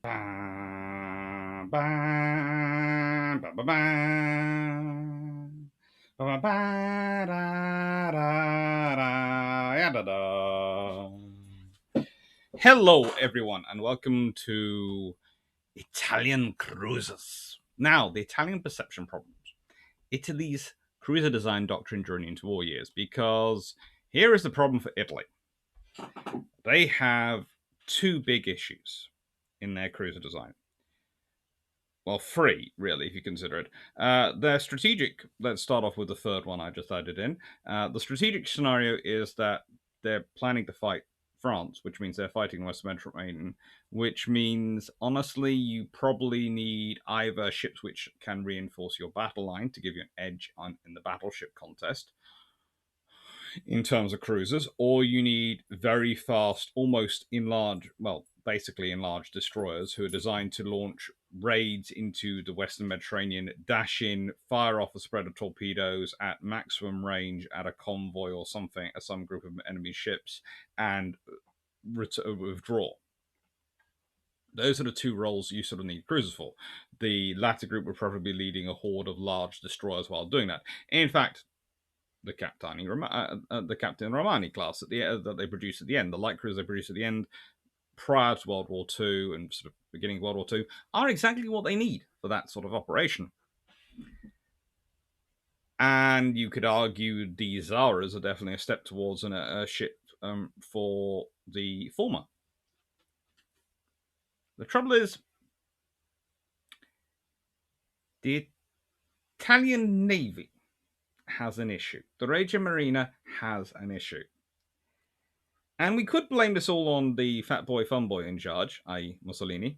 Ba, ba, ba, ba, ba. Ba, ba, ba, da, da, da, ya, da, da. Hello, everyone, and welcome to Italian Cruises. Now, the Italian perception problems. Italy's cruiser design doctrine journey into war years, because here is the problem for Italy. They have two big issues in their cruiser design. Well, three, really, if you consider it. Their strategic, let's start off with the third one I just added in. The strategic scenario is that they're planning to fight France, which means they're fighting West Mediterranean, which means, honestly, you probably need either ships which can reinforce your battle line to give you an edge in the battleship contest, in terms of cruisers, or you need very fast, almost enlarged, well, basically enlarged destroyers who are designed to launch raids into the Western Mediterranean, dash in, fire off a spread of torpedoes at maximum range at a convoy or something, some group of enemy ships, and withdraw. Those are the two roles you sort of need cruisers for. The latter group would probably be leading a horde of large destroyers while doing that. In fact, the Captain Romani class that they produce at the end, the light cruisers they produce at the end, prior to World War II and sort of beginning of World War II, are exactly what they need for that sort of operation. And you could argue the Zaras are definitely a step towards a ship for the former. The trouble is, the Italian Navy has an issue. The Regia Marina has an issue. And we could blame this all on the fat boy fun boy in charge, i.e. Mussolini,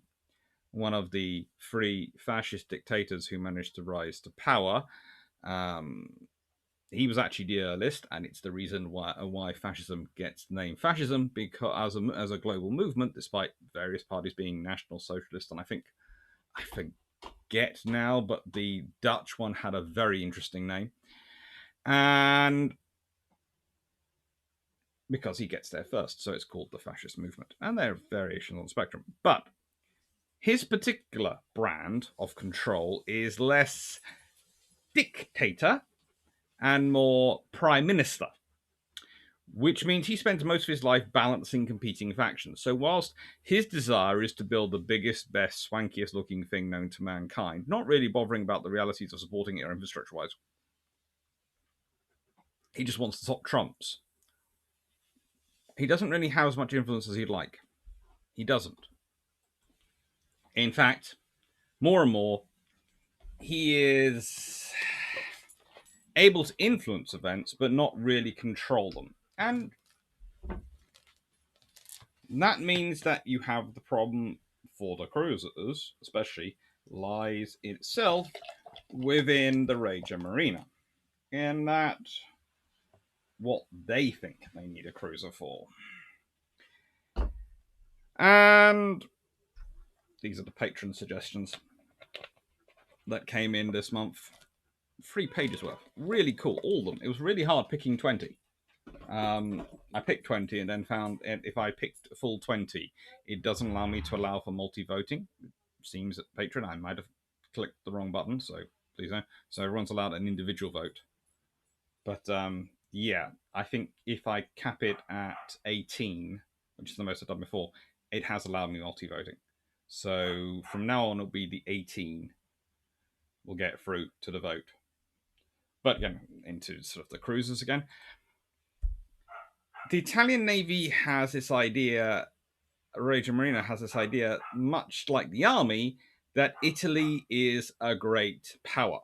one of the three fascist dictators who managed to rise to power. He was actually the earliest, and it's the reason why fascism gets the name fascism, because as a global movement, despite various parties being national socialist, and I forget now, but the Dutch one had a very interesting name, and because he gets there first, so it's called the fascist movement, and there are variations on the spectrum. But his particular brand of control is less dictator and more prime minister, which means he spends most of his life balancing competing factions. So whilst his desire is to build the biggest, best, swankiest looking thing known to mankind, not really bothering about the realities of supporting it infrastructure wise, he just wants the top trumps. He doesn't really have as much influence as he'd like. He doesn't. In fact, more and more, he is able to influence events, but not really control them. And that means that you have the problem for the cruisers, especially, lies itself within the Regia Marina. And that what they think they need a cruiser for. And these are the patron suggestions that came in this month. 3 pages worth. Really cool. All of them. It was really hard picking 20. I picked 20 and then found if I picked a full 20, it doesn't allow me to allow for multi-voting. It seems at Patreon I might have clicked the wrong button, so please don't. So everyone's allowed an individual vote. But yeah, I think if I cap it at 18, which is the most I've done before, it has allowed me multi-voting. So from now on, it'll be the 18 will get through to the vote. But again, into sort of the cruisers again. The Italian Navy has this idea, Regia Marina has this idea, much like the army, that Italy is a great power.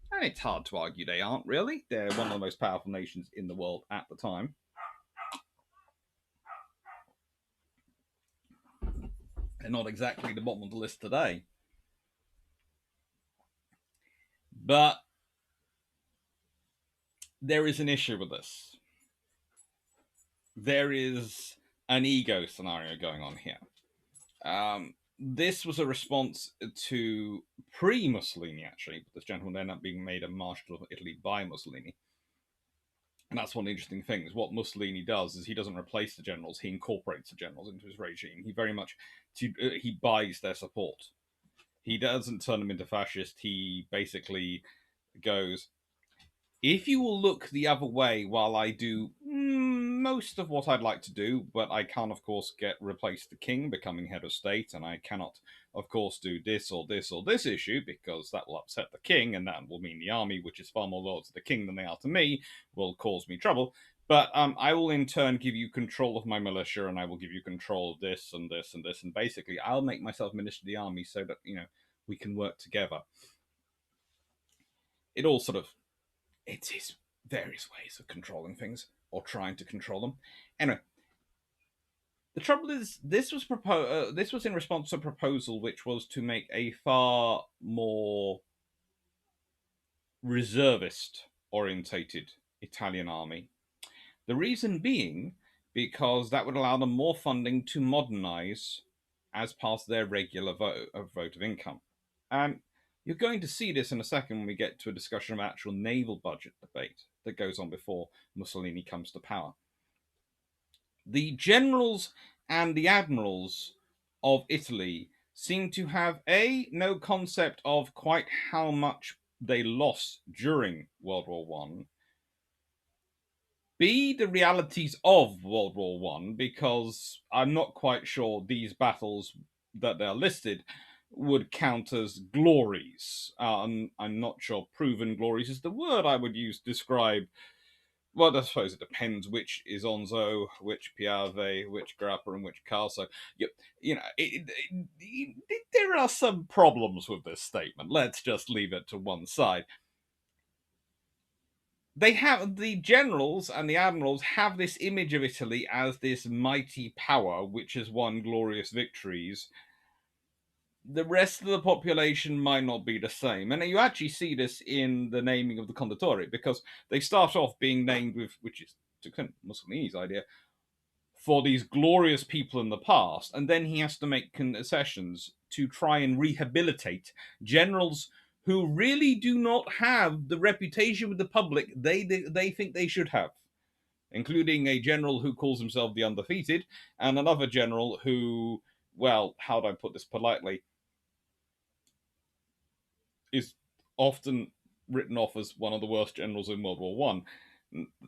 And it's hard to argue they aren't, really. They're one of the most powerful nations in the world at the time. They're not exactly the bottom of the list today. But there is an issue with this. There is an ego scenario going on here. This was a response to pre-Mussolini, actually, but this gentleman ended up being made a marshal of Italy by Mussolini. And that's one of the interesting things. What Mussolini does is he doesn't replace the generals; he incorporates the generals into his regime. He very much he buys their support. He doesn't turn them into fascists. He basically goes, if you will look the other way while I do most of what I'd like to do, but I can't, of course, replace the king becoming head of state, and I cannot, of course, do this or this or this issue because that will upset the king, and that will mean the army, which is far more loyal to the king than they are to me, will cause me trouble. But I will in turn give you control of my militia, and I will give you control of this and this and this, and basically I'll make myself minister of the army so that we can work together. It all sort of it's his various ways of controlling things or trying to control them. Anyway, the trouble is, this was in response to a proposal which was to make a far more reservist orientated Italian army. The reason being because that would allow them more funding to modernize as part of their regular vote of income. And you're going to see this in a second when we get to a discussion of actual naval budget debate that goes on before Mussolini comes to power. The generals and the admirals of Italy seem to have no concept of quite how much they lost during World War One. B, the realities of World War One, because I'm not quite sure these battles that they're listed would count as glories. I'm not sure proven glories is the word I would use to describe. Well, I suppose it depends which Isonzo, which Piave, which Grappa, and which Carso. There are some problems with this statement. Let's just leave it to one side. The generals and the admirals have this image of Italy as this mighty power which has won glorious victories. The rest of the population might not be the same. And you actually see this in the naming of the condottieri, because they start off being named with, which is Mussolini's idea, for these glorious people in the past, and then he has to make concessions to try and rehabilitate generals who really do not have the reputation with the public they think they should have, including a general who calls himself the Undefeated, and another general who, well, how do I put this politely, is often written off as one of the worst generals in World War One.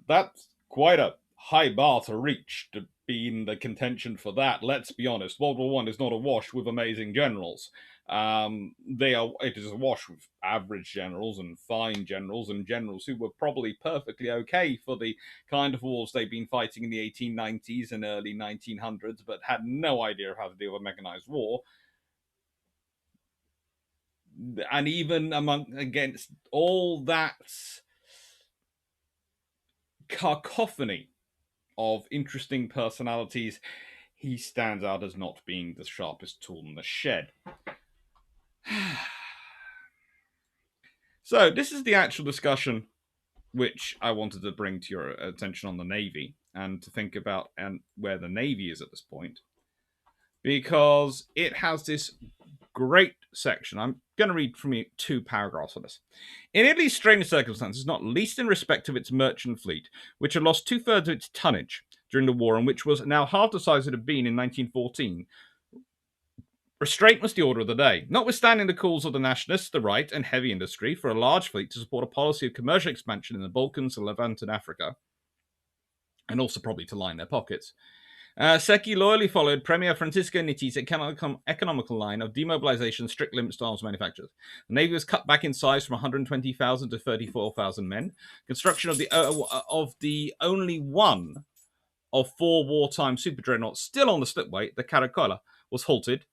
That's quite a high bar to reach to be in the contention for that. Let's be honest, World War One is not awash with amazing generals. It is awash with average generals and fine generals and generals who were probably perfectly okay for the kind of wars they've been fighting in the 1890s and early 1900s, but had no idea how to deal with mechanized war. And even against all that cacophony of interesting personalities, he stands out as not being the sharpest tool in the shed. So this is the actual discussion which I wanted to bring to your attention on the Navy, and to think about and where the Navy is at this point, because it has this great section. I'm going to read from you 2 paragraphs on this. In Italy's strange circumstances, not least in respect of its merchant fleet, which had lost 2/3 of its tonnage during the war and which was now half the size it had been in 1914, restraint was the order of the day. Notwithstanding the calls of the nationalists, the right, and heavy industry for a large fleet to support a policy of commercial expansion in the Balkans, the Levant, and Africa, and also probably to line their pockets, Secchi loyally followed Premier Francisco Nitti's economical line of demobilization and strict limits to arms manufacturers. The Navy was cut back in size from 120,000 to 34,000 men. Construction of the only one of 4 wartime super dreadnoughts still on the slipway, the Caracola, was halted.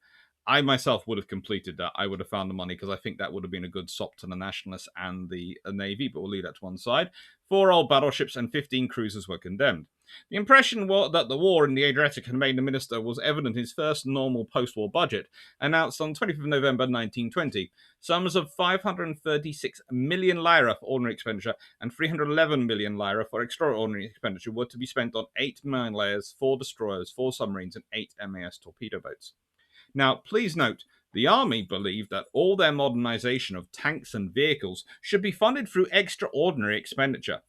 I myself would have completed that. I would have found the money, because I think that would have been a good sop to the nationalists and the Navy, but we'll leave that to one side. 4 old battleships and 15 cruisers were condemned. The impression that the war in the Adriatic had made the minister was evident in his first normal post-war budget, announced on 25th November 1920. Sums of 536 million lira for ordinary expenditure and 311 million lira for extraordinary expenditure were to be spent on 8 mine layers, 4 destroyers, 4 submarines, and 8 MAS torpedo boats. Now, please note, the army believed that all their modernization of tanks and vehicles should be funded through extraordinary expenditure.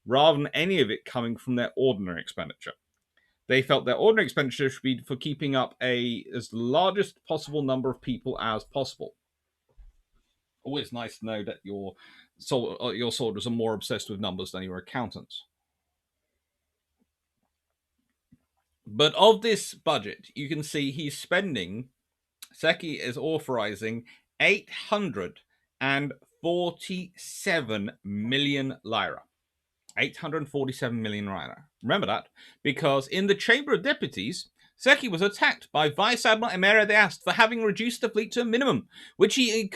rather than any of it coming from their ordinary expenditure. They felt their ordinary expenditure should be for keeping up as largest possible number of people as possible. Always nice to know that your soldiers are more obsessed with numbers than your accountants. But of this budget, you can see he's spending, Seki is authorizing 847 million lira. 847 million lira. Remember that, because in the Chamber of Deputies, Seki was attacked by Vice Admiral Emera de Ast for having reduced the fleet to a minimum, when he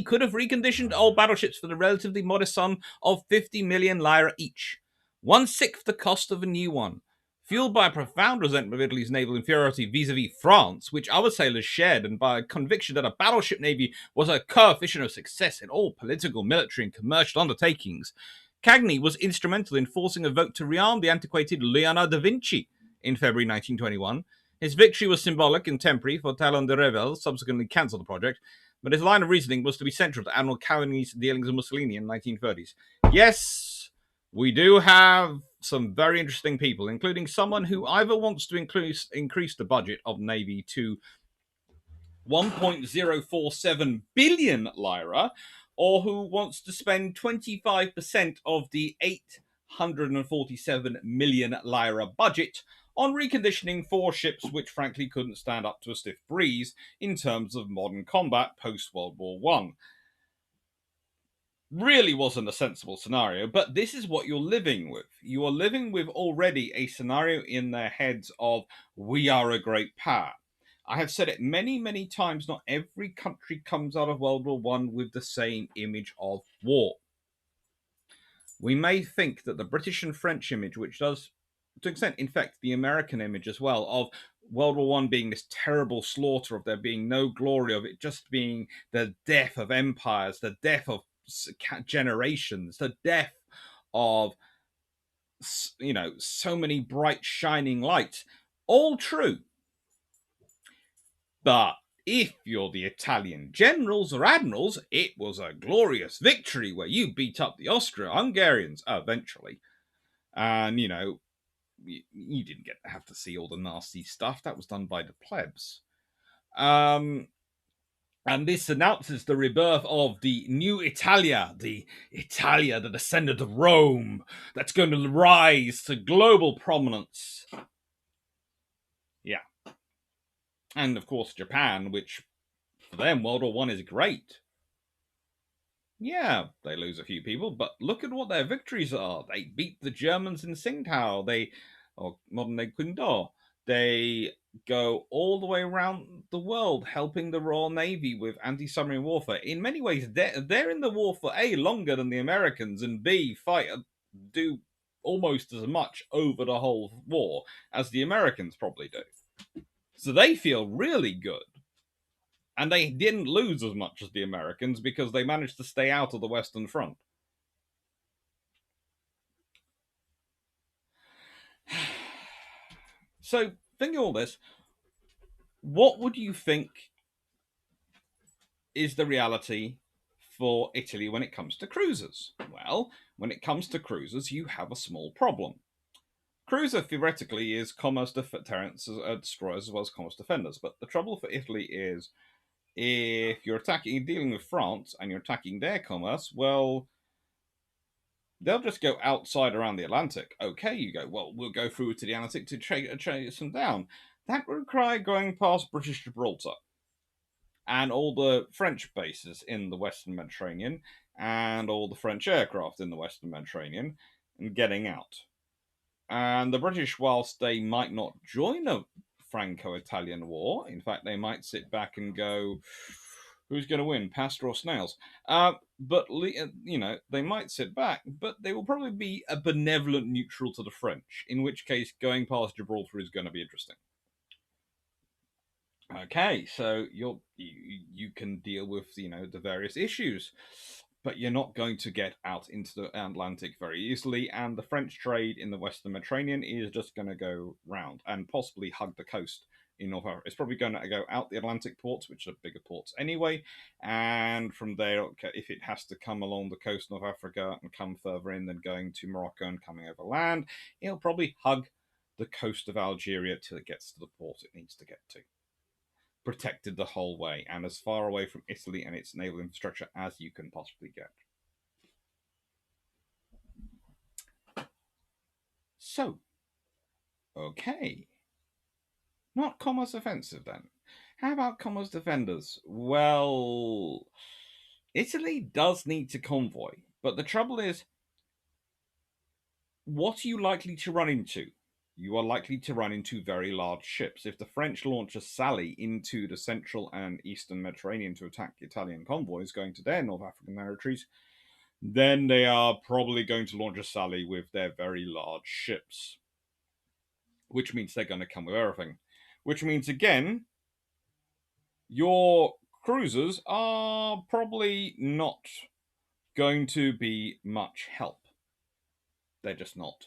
could have reconditioned old battleships for the relatively modest sum of 50 million lira each, 1/6 the cost of a new one. Fueled by a profound resentment of Italy's naval inferiority vis-a-vis France, which other sailors shared, and by a conviction that a battleship navy was a coefficient of success in all political, military, and commercial undertakings, Cagni was instrumental in forcing a vote to rearm the antiquated Leonardo da Vinci in February 1921. His victory was symbolic and temporary, for Talon de Revel subsequently cancelled the project, but his line of reasoning was to be central to Admiral Cagni's dealings with Mussolini in the 1930s. Yes, we do have some very interesting people, including someone who either wants to increase the budget of the Navy to 1.047 billion lira, or who wants to spend 25% of the 847 million lira budget on reconditioning 4 ships which frankly couldn't stand up to a stiff breeze in terms of modern combat post-World War I. Really wasn't a sensible scenario, but this is what you're living with. You are living with already a scenario in their heads of, we are a great power. I have said it many, many times, not every country comes out of World War I with the same image of war. We may think that the British and French image, which does, to an extent, infect the American image as well, of World War I being this terrible slaughter, of there being no glory, of it just being the death of empires, the death of generations, the death of, so many bright shining lights. All true. But if you're the Italian generals or admirals, it was a glorious victory where you beat up the Austro-Hungarians eventually. And, you didn't have to see all the nasty stuff. That was done by the plebs. And this announces the rebirth of the new Italia, the Italia, the descendant of Rome, that's going to rise to global prominence. Yeah. And, of course, Japan, which, for them, World War I is great. Yeah, they lose a few people, but look at what their victories are. They beat the Germans in Tsingtao, or modern-day Qingdao. They go all the way around the world helping the Royal Navy with anti-submarine warfare. In many ways, they're in the war for A, longer than the Americans, and B, do almost as much over the whole war as the Americans probably do. So they feel really good. And they didn't lose as much as the Americans because they managed to stay out of the Western Front. So, thinking all this, what would you think is the reality for Italy when it comes to cruisers? Well, when it comes to cruisers, you have a small problem. Cruiser, theoretically, is commerce deterrents, destroyers, as well as commerce defenders. But the trouble for Italy is, if you're dealing with France, and you're attacking their commerce, well, they'll just go outside around the Atlantic. Okay, you go, well, we'll go through to the Atlantic to chase them down. That would require going past British Gibraltar and all the French bases in the Western Mediterranean and all the French aircraft in the Western Mediterranean and getting out. And the British, whilst they might not join a Franco-Italian war, in fact, they might sit back and go, who's going to win, pasta or snails? But, they might sit back, but they will probably be a benevolent neutral to the French, in which case going past Gibraltar is going to be interesting. Okay, so you can deal with, the various issues, but you're not going to get out into the Atlantic very easily, and the French trade in the Western Mediterranean is just going to go round and possibly hug the coast in North Africa. It's probably going to go out the Atlantic ports, which are bigger ports anyway, and from there, if it has to come along the coast of North Africa and come further in, then going to Morocco and coming over land, it'll probably hug the coast of Algeria till it gets to the port it needs to get to. Protected the whole way, and as far away from Italy and its naval infrastructure as you can possibly get. So, okay. Not Commerce offensive then. How about Commerce defenders? Well, Italy does need to convoy, but the trouble is, what are you likely to run into? You are likely to run into very large ships. If the French launch a sally into the central and eastern Mediterranean to attack Italian convoys going to their North African territories, then they are probably going to launch a sally with their very large ships, which means they're going to come with everything. Which means, again, your cruisers are probably not going to be much help. They're just not.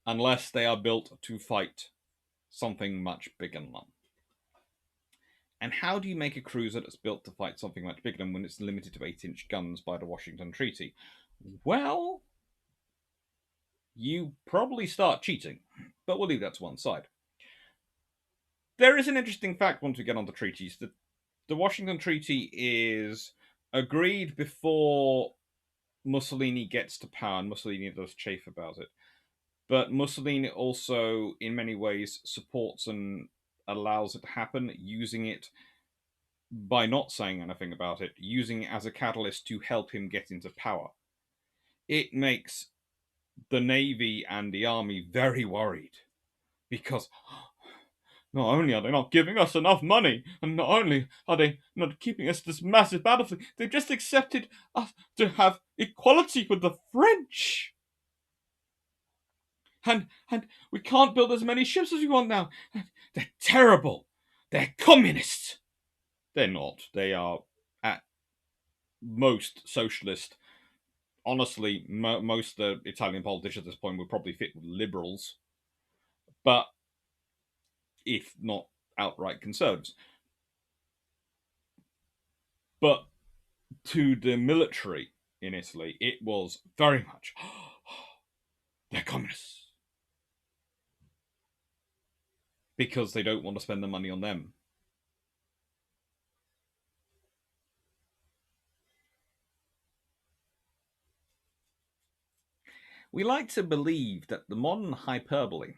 Unless they are built to fight something much bigger than them. And how do you make a cruiser that's built to fight something much bigger than when it's limited to 8-inch guns by the Washington Treaty? Well, you probably start cheating, but we'll leave that to one side. There is an interesting fact once we get on the treaties that the Washington Treaty is agreed before Mussolini gets to power, and Mussolini does chafe about it. But Mussolini also, in many ways, supports and allows it to happen, using it by not saying anything about it, using it as a catalyst to help him get into power. It makes the Navy and the Army very worried because not only are they not giving us enough money, and not only are they not keeping us this massive battlefield, they've just accepted us to have equality with the French. And we can't build as many ships as we want now. They're terrible. They're communists. They're not. They are at most socialist. Honestly, most of the Italian politicians at this point would probably fit with liberals, but if not outright conservatives. But to the military in Italy, it was very much, they're communists. Because they don't want to spend the money on them. We like to believe that the modern hyperbole,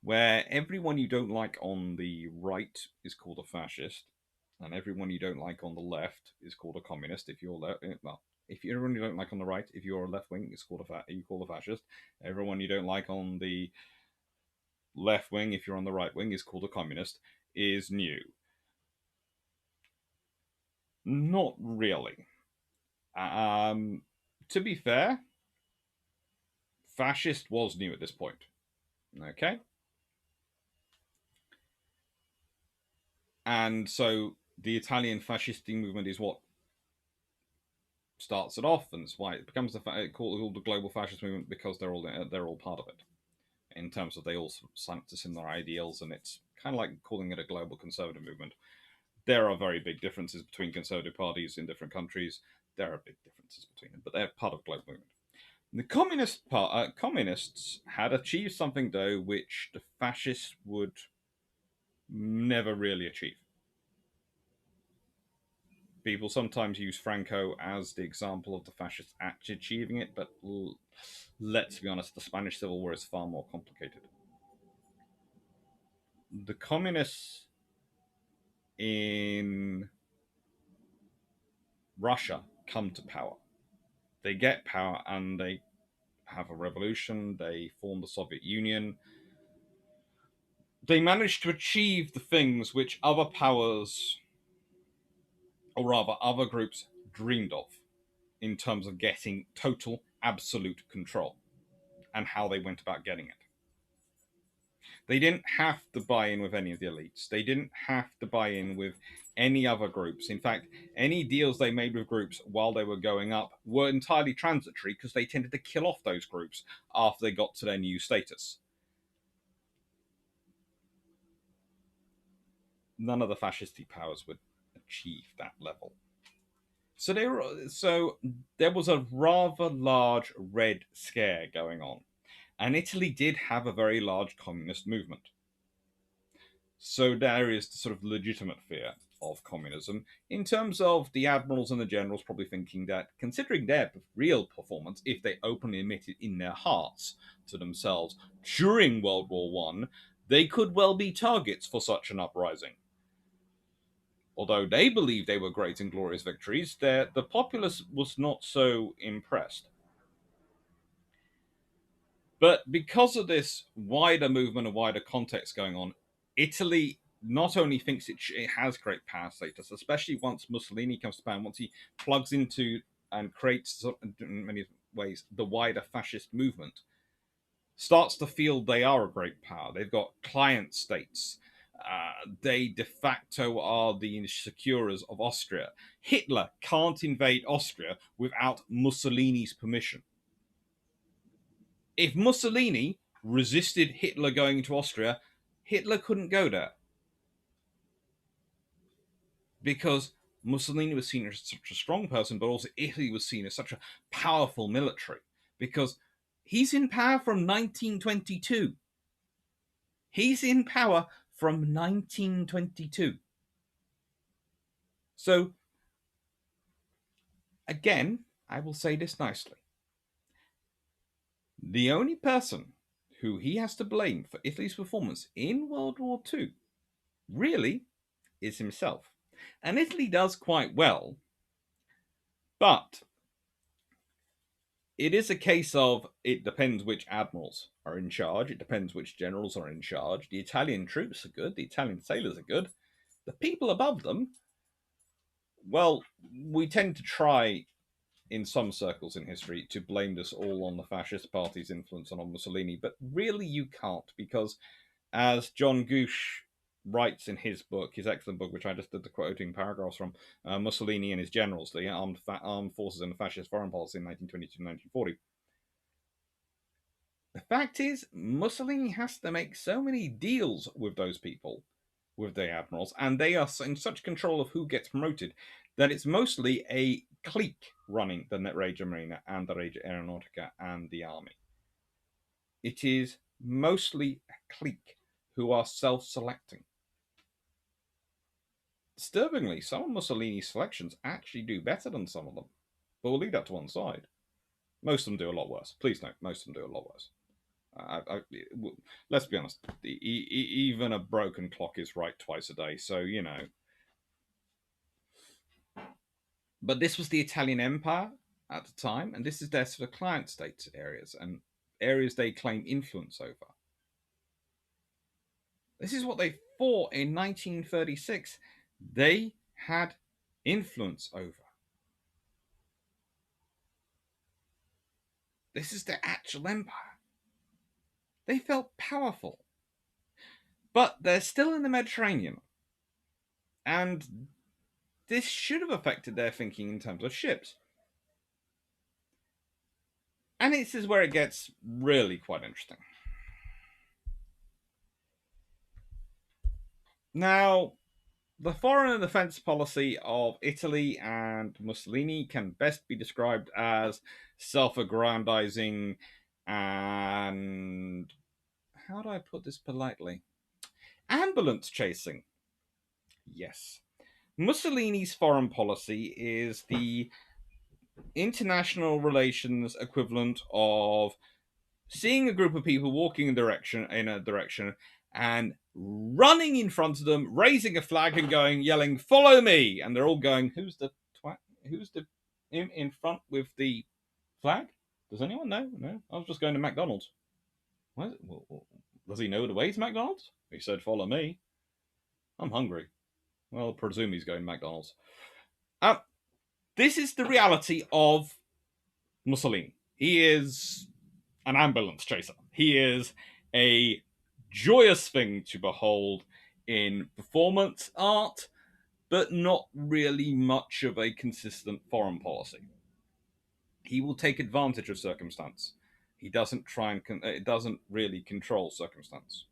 where everyone you don't like on the right is called a fascist, and everyone you don't like on the left is called a communist. If you're well, if everyone you don't like on the right, if you're a left wing, it's called you call a fascist. Everyone you don't like on the left wing, if you're on the right wing, is called a communist. Is new. Not really. To be fair, fascist was new at this point. Okay. And so the Italian fascist movement is what starts it off, and it's why it becomes called the global fascist movement, because they're all part of it. In terms of they all sign up to similar ideals, and it's kind of like calling it a global conservative movement. There are very big differences between conservative parties in different countries. There are big differences between them, but they're part of the global movement. The communists had achieved something, though, which the fascists would never really achieve. People sometimes use Franco as the example of the fascists actually achieving it, but let's be honest, the Spanish Civil War is far more complicated. The communists in Russia come to power. They get power and they have a revolution, they form the Soviet Union. They manage to achieve the things which other powers, or rather other groups, dreamed of in terms of getting total, absolute control and how they went about getting it. They didn't have to buy in with any of the elites. They didn't have to buy in with any other groups. In fact, any deals they made with groups while they were going up were entirely transitory, because they tended to kill off those groups after they got to their new status. none of the fascist powers would achieve that level. So there was a rather large Red Scare going on, and Italy did have a very large communist movement. So there is the sort of legitimate fear of communism in terms of the admirals and the generals probably thinking that, considering their real performance, if they openly admit it in their hearts to themselves during World War One, they could well be targets for such an uprising. Although they believed they were great and glorious victories, the populace was not so impressed. But because of this wider movement and wider context going on, Italy not only thinks it has great power status, especially once Mussolini comes to power, and once he plugs into and creates, in many ways, the wider fascist movement, starts to feel they are a great power. They've got client states. They de facto are the securers of Austria. Hitler can't invade Austria without Mussolini's permission. If Mussolini resisted Hitler going to Austria, Hitler couldn't go there because Mussolini was seen as such a strong person, but also Italy was seen as such a powerful military because he's in power from 1922. He's in power from 1922. So, again, I will say this nicely. The only person who he has to blame for Italy's performance in World War II really is himself. And Italy does quite well, but it is a case of it depends which admirals are in charge, it depends which generals are in charge. The Italian troops are good, the Italian sailors are good. The people above them, well, we tend to try in some circles in history to blame this all on the fascist party's influence on Mussolini, but really you can't, because as John Gooch writes in his book, his excellent book, which I just did the quoting paragraphs from, Mussolini and his generals, the armed forces and the fascist foreign policy in 1922 1940. The fact is, Mussolini has to make so many deals with those people, with the admirals, and they are in such control of who gets promoted that it's mostly a clique running the Regia Marina and the Regia Aeronautica and the army. It is mostly a clique who are self-selecting. Disturbingly, some of Mussolini's selections actually do better than some of them, but we'll leave that to one side. Most of them do a lot worse. Please note, most of them do a lot worse. Let's be honest. Even a broken clock is right twice a day, so you know. But this was the Italian Empire at the time, and this is their sort of client state areas and areas they claim influence over. This is what they fought in 1936. They had influence over. This is their actual empire. They felt powerful. But they're still in the Mediterranean. And this should have affected their thinking in terms of ships. And this is where it gets really quite interesting. Now, the foreign and defense policy of Italy and Mussolini can best be described as self aggrandizing and, how do I put this politely? Ambulance chasing. Yes. Mussolini's foreign policy is the international relations equivalent of seeing a group of people walking in a direction and running in front of them, raising a flag and going, yelling, "Follow me!" And they're all going, "Who's the twat? Who's the in front with the flag? Does anyone know? No, I was just going to McDonald's. What? Does he know the way to McDonald's? He said, "Follow me." I'm hungry. Well, I presume he's going to McDonald's. This is the reality of Mussolini. He is an ambulance chaser. He is a joyous thing to behold in performance art, but not really much of a consistent foreign policy. He will take advantage of circumstance. He doesn't try and it doesn't really control circumstance.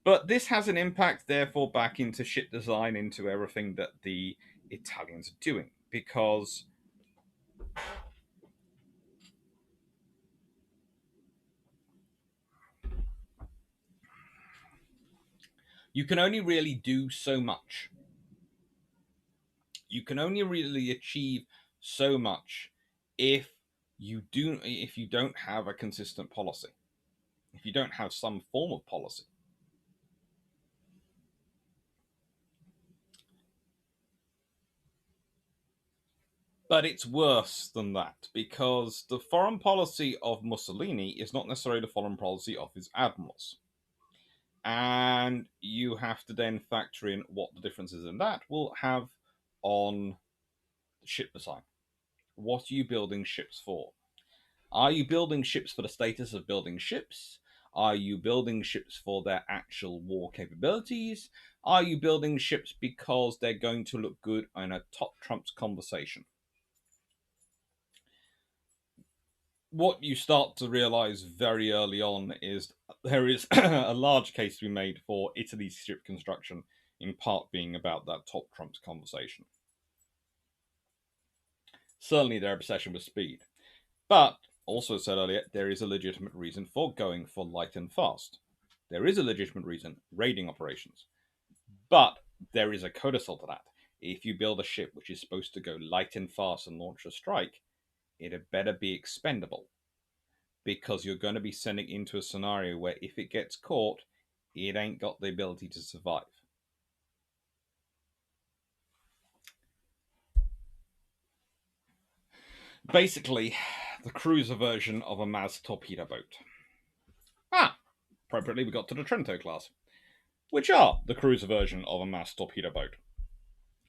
But this has an impact, therefore, back into ship design, into everything that the Italians are doing, because you can only really do so much. You can only really achieve so much if if you don't have a consistent policy, if you don't have some form of policy. But it's worse than that, because the foreign policy of Mussolini is not necessarily the foreign policy of his admirals. And you have to then factor in what the differences in that will have on ship design. What are you building ships for? Are you building ships for the status of building ships? Are you building ships for their actual war capabilities? Are you building ships because they're going to look good in a top trumps conversation? What you start to realize very early on is there is a large case to be made for Italy's ship construction, in part being about that top trumps conversation. Certainly their obsession with speed. But, also said earlier, there is a legitimate reason for going for light and fast. There is a legitimate reason, raiding operations. But there is a codicil to that. If you build a ship which is supposed to go light and fast and launch a strike, it had better be expendable, because you're going to be sending into a scenario where if it gets caught, it ain't got the ability to survive. Basically, the cruiser version of a MAS torpedo boat. Appropriately, we got to the Trento class, which are the cruiser version of a MAS torpedo boat.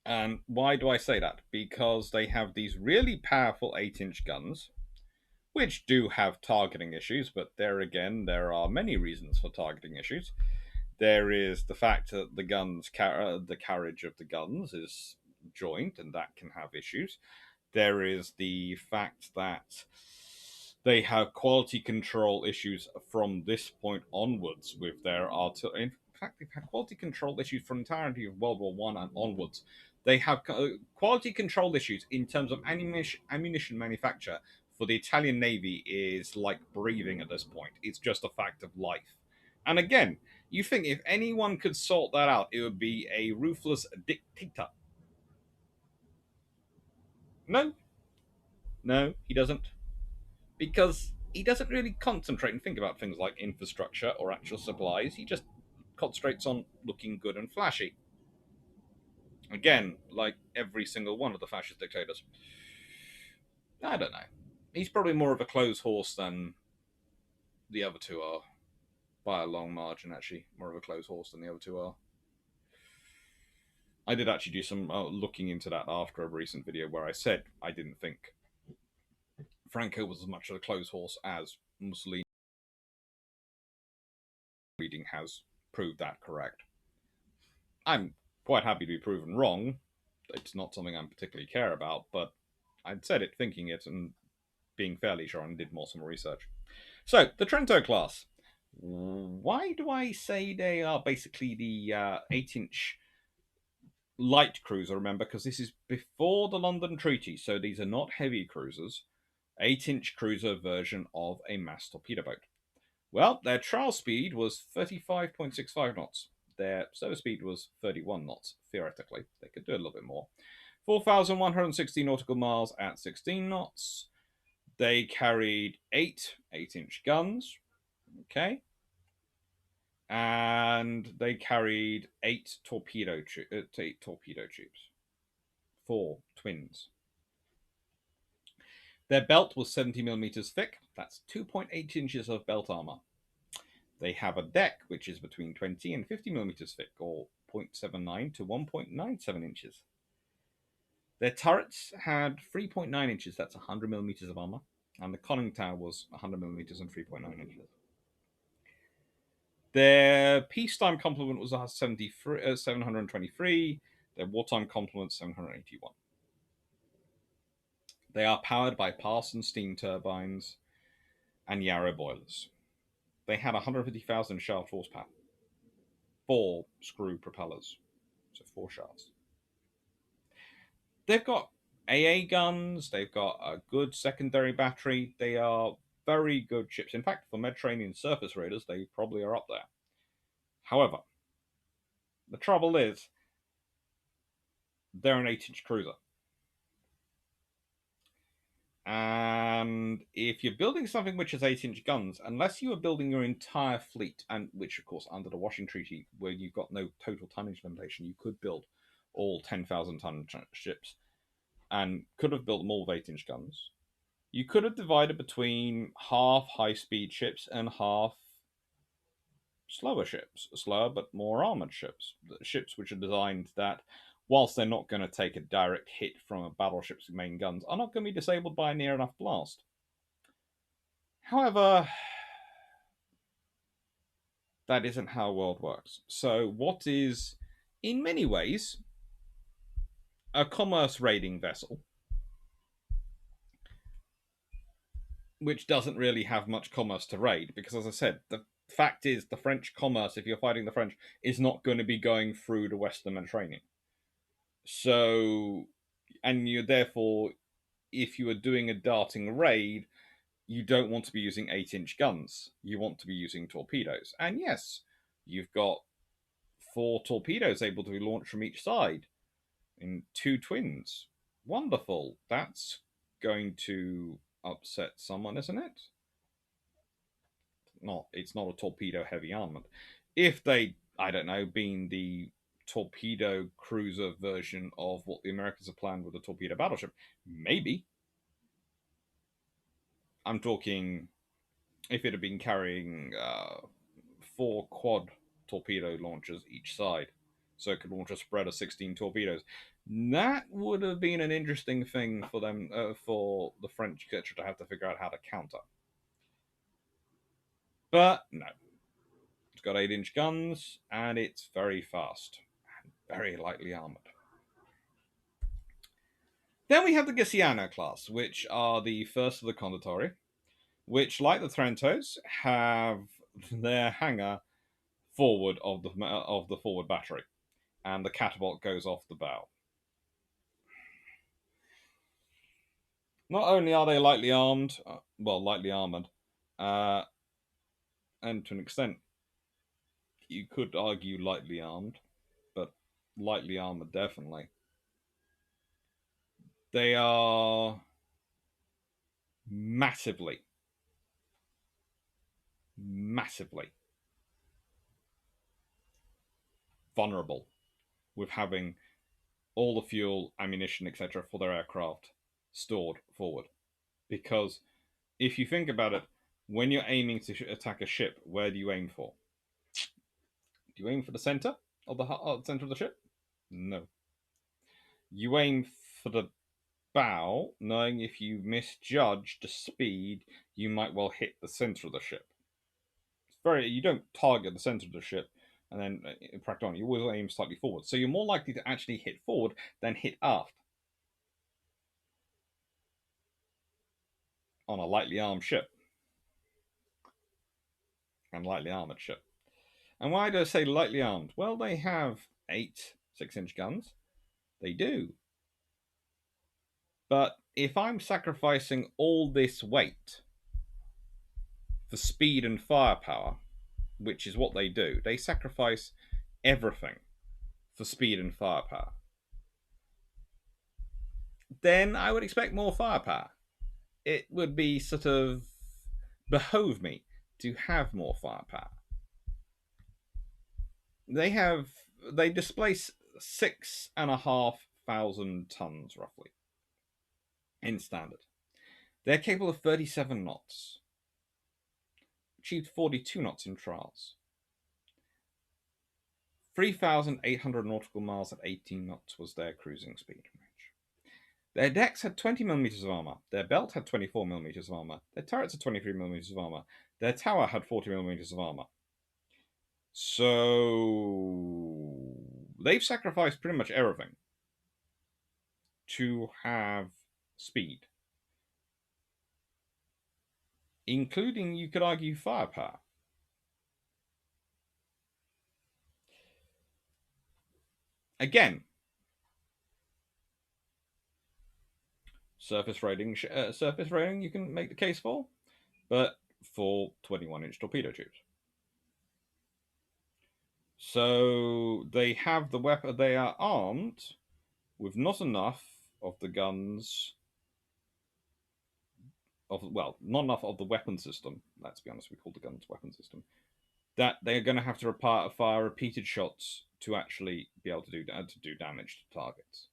And why do I say that? Because they have these really powerful 8-inch guns, which do have targeting issues, but there again, there are many reasons for targeting issues. There is the fact that the carriage of the guns is joint, and that can have issues. There is the fact that they have quality control issues from this point onwards with their artillery. In fact, they've had quality control issues for the entirety of World War One and onwards. They have quality control issues in terms of ammunition manufacture for the Italian Navy is like breathing at this point. It's just a fact of life. And again, you think if anyone could sort that out, it would be a ruthless dictator. No, no, he doesn't. Because he doesn't really concentrate and think about things like infrastructure or actual supplies. He just concentrates on looking good and flashy. Again, like every single one of the fascist dictators. I don't know. He's probably more of a clothes horse than the other two are. By a long margin, actually. More of a clothes horse than the other two are. I did actually do some looking into that after a recent video where I said I didn't think Franco was as much of a clothes horse as Mussolini. Reading has proved that correct. I'm quite happy to be proven wrong. It's not something I particularly care about, but I'd said it thinking it and being fairly sure and did more some research. So, the Trento class. Why do I say they are basically the 8-inch light cruiser? Remember, because this is before the London Treaty, so these are not heavy cruisers. 8-inch cruiser version of a MAS torpedo boat. Well, their trial speed was 35.65 knots. Their service speed was 31 knots, theoretically. They could do a little bit more. 4,160 nautical miles at 16 knots. They carried 8-inch guns. Okay. And they carried 8 torpedo tubes. 4 twins. Their belt was 70 millimeters thick. That's 2.8 inches of belt armor. They have a deck which is between 20 and 50 millimeters thick, or 0.79 to 1.97 inches. Their turrets had 3.9 inches, that's 100 millimeters of armor, and the conning tower was 100 millimeters and 3.9 inches. Their peacetime complement was 723, their wartime complement 781. They are powered by Parsons steam turbines and Yarrow boilers. They had 150,000 shaft horsepower. 4 screw propellers, so 4 shafts. They've got AA guns. They've got a good secondary battery. They are very good ships. In fact, for Mediterranean surface raiders, they probably are up there. However, the trouble is, they're an 8-inch cruiser. And if you're building something which has 8-inch guns, unless you are building your entire fleet, and which, of course, under the Washington Treaty, where you've got no total tonnage limitation, you could build all 10,000-ton ships and could have built them all with 8-inch guns. You could have divided between half high-speed ships and half slower ships, slower but more armored ships, ships which are designed that, whilst they're not going to take a direct hit from a battleship's main guns, are not going to be disabled by a near enough blast. However, that isn't how the world works. So what is, in many ways, a commerce raiding vessel, which doesn't really have much commerce to raid, because, as I said, the fact is the French commerce, if you're fighting the French, is not going to be going through the Western Mediterranean. So, and you therefore, if you are doing a darting raid, you don't want to be using 8-inch guns. You want to be using torpedoes. And yes, you've got 4 torpedoes able to be launched from each side in 2 twins. Wonderful. That's going to upset someone, isn't it? It's not a torpedo heavy armament. If they, I don't know, being the torpedo cruiser version of what the Americans have planned with a torpedo battleship, maybe. I'm talking if it had been carrying 4 quad torpedo launchers each side, so it could launch a spread of 16 torpedoes. That would have been an interesting thing for them, for the French, etc., to have to figure out how to counter. But no, it's got 8-inch guns, and it's very fast and very lightly armored. Then we have the Gisiano class, which are the first of the Condottieri, which, like the Trentos, have their hangar forward of the forward battery, and the catapult goes off the bow. Not only are they lightly armed, lightly armored, and to an extent, you could argue lightly armed, but lightly armored definitely. They are massively vulnerable with having all the fuel, ammunition, etc., for their aircraft stored forward. Because if you think about it, when you're aiming to attack a ship, where do you aim for? Do you aim for the center of the ship? No. You aim for the bow, knowing if you misjudge the speed, you might well hit the center of the ship. You don't target the center of the ship and then crack on. You always aim slightly forward, so you're more likely to actually hit forward than hit aft on a lightly armed ship and lightly armored ship. And why do I say lightly armed? Well, they have 8 6-inch guns. They do. But if I'm sacrificing all this weight for speed and firepower, which is what they do, they sacrifice everything for speed and firepower, then I would expect more firepower. It would be sort of behove me to have more firepower. They displace 6,500 tons roughly in standard. They're capable of 37 knots, achieved 42 knots in trials, 3,800 nautical miles at 18 knots was their cruising speed range. Their decks had 20 millimeters of armor. Their belt had 24 millimeters of armor. Their turrets had 23 millimeters of armor. Their tower had 40 millimeters of armor. So they've sacrificed pretty much everything to have speed, including, you could argue, firepower. Again, surface rating you can make the case for, but for 21-inch torpedo tubes. So they have the weapon. They are armed with not enough of the guns not enough of the weapon system. Let's be honest, we call the guns weapon system. That they're going to have to fire repeated shots to actually be able to do damage to targets.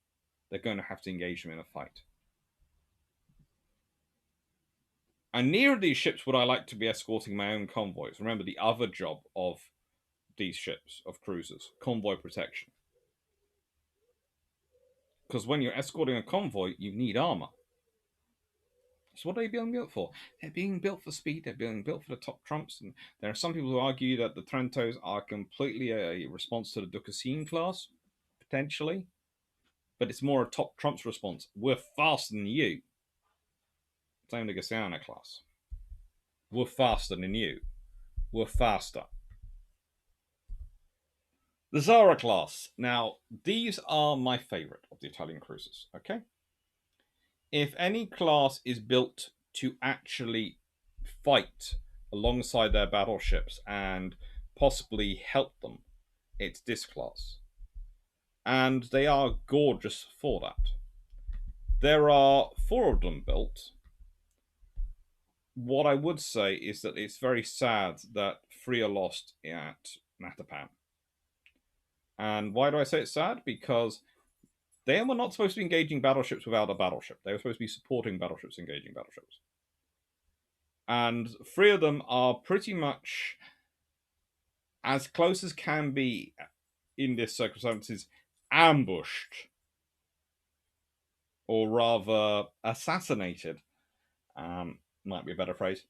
They're going to have to engage them in a fight. And near these ships would I like to be escorting my own convoys. Remember the other job of these ships, of cruisers, convoy protection. Because when you're escorting a convoy, you need armor. So what are they being built for? They're being built for speed. They're being built for the top trumps. And there are some people who argue that the Trentos are completely a response to the Duquesne class, potentially. But it's more a top trumps response. We're faster than you. Same the Gasiana class. We're faster than you. We're faster. The Zara class. Now, these are my favorite of the Italian cruisers, okay? If any class is built to actually fight alongside their battleships and possibly help them, it's this class. And they are gorgeous for that. There are 4 of them built. What I would say is that it's very sad that 3 are lost at Matapan. And why do I say it's sad? Because they were not supposed to be engaging battleships without a battleship. They were supposed to be supporting battleships engaging battleships. And 3 of them are pretty much as close as can be in this circumstances ambushed, or rather assassinated, might be a better phrase,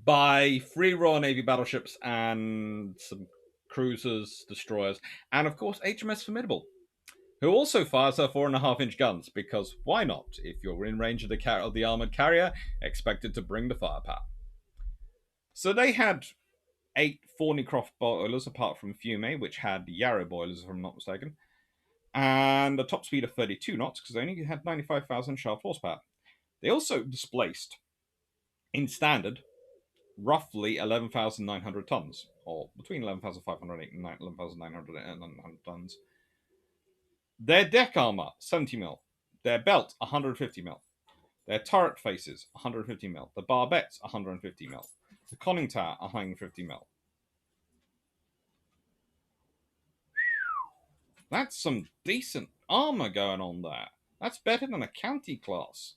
by 3 Royal Navy battleships and some cruisers, destroyers, and of course HMS Formidable, who also fires her 4.5-inch guns, because why not? If you're in range of the armored carrier, expected to bring the firepower. So they had 8 Thornycroft boilers, apart from Fiume, which had Yarrow boilers, if I'm not mistaken, and a top speed of 32 knots, because they only had 95,000 shaft horsepower. They also displaced, in standard, roughly 11,900 tons, or between 11,500 and 11,900 tons. Their deck armor, 70 mil. Their belt, 150 mil. Their turret faces, 150 mil. The barbettes, 150 mil. The conning tower, 150 mil. That's some decent armor going on there. That's better than a county class.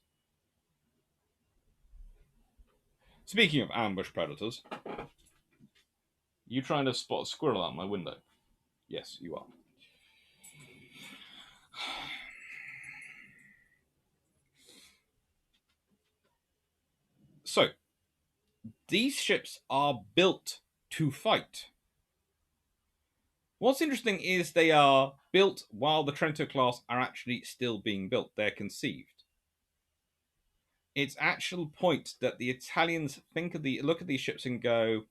Speaking of ambush predators, you trying to spot a squirrel out my window? Yes, you are. So, these ships are built to fight. What's interesting is they are built while the Trento class are actually still being built. They're conceived. It's actual point that the Italians look at these ships and go,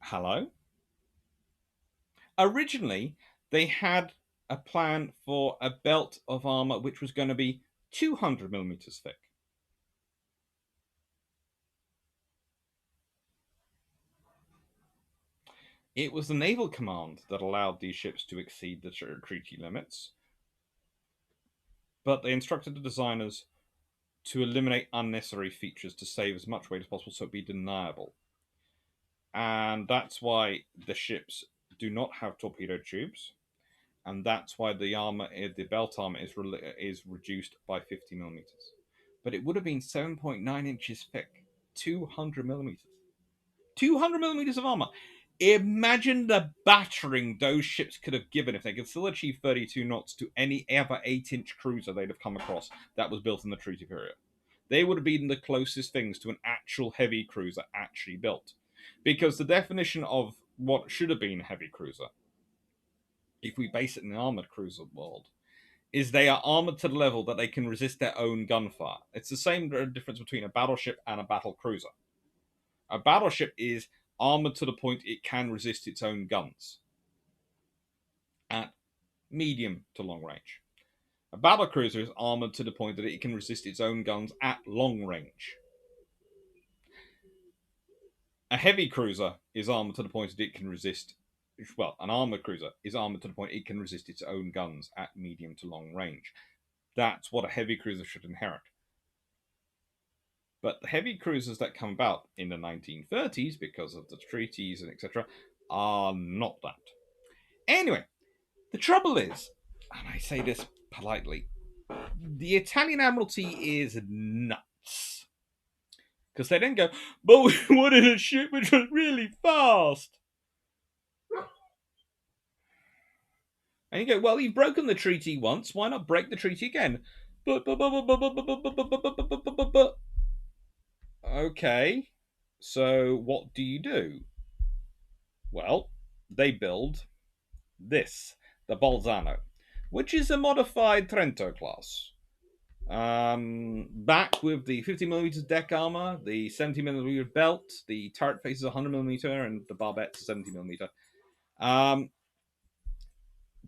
hello? Originally, they had a plan for a belt of armor which was going to be 200 millimeters thick. It was the Naval Command that allowed these ships to exceed the treaty limits, but they instructed the designers to eliminate unnecessary features to save as much weight as possible so it'd be deniable. And that's why the ships do not have torpedo tubes, and that's why the belt armor is reduced by 50 millimeters. But it would have been 7.9 inches thick, 200 millimeters. 200 millimeters of armor. Imagine the battering those ships could have given if they could still achieve 32 knots to any other 8-inch cruiser they'd have come across that was built in the treaty period. They would have been the closest things to an actual heavy cruiser actually built. Because the definition of what should have been a heavy cruiser, if we base it in the armored cruiser world, is they are armored to the level that they can resist their own gunfire. It's the same difference between a battleship and a battle cruiser. A battleship is armored to the point it can resist its own guns at medium to long range. A battlecruiser is armored to the point that it can resist its own guns at long range. A heavy cruiser is armored to the point that it can resist. Well, an armored cruiser is armored to the point it can resist its own guns at medium to long range. That's what a heavy cruiser should inherit. But the heavy cruisers that come about in the 1930s, because of the treaties and etc., are not that. Anyway, the trouble is, and I say this politely, the Italian Admiralty is nuts. Because they then go, but we wanted a ship which was really fast. And you go, well, you've broken the treaty once, why not break the treaty again? But. Okay, so what do you do? Well, they build this, the Bolzano, which is a modified Trento class. Back with the 50mm deck armor, the 70mm belt, the turret face is 100mm, and the barbette's 70mm.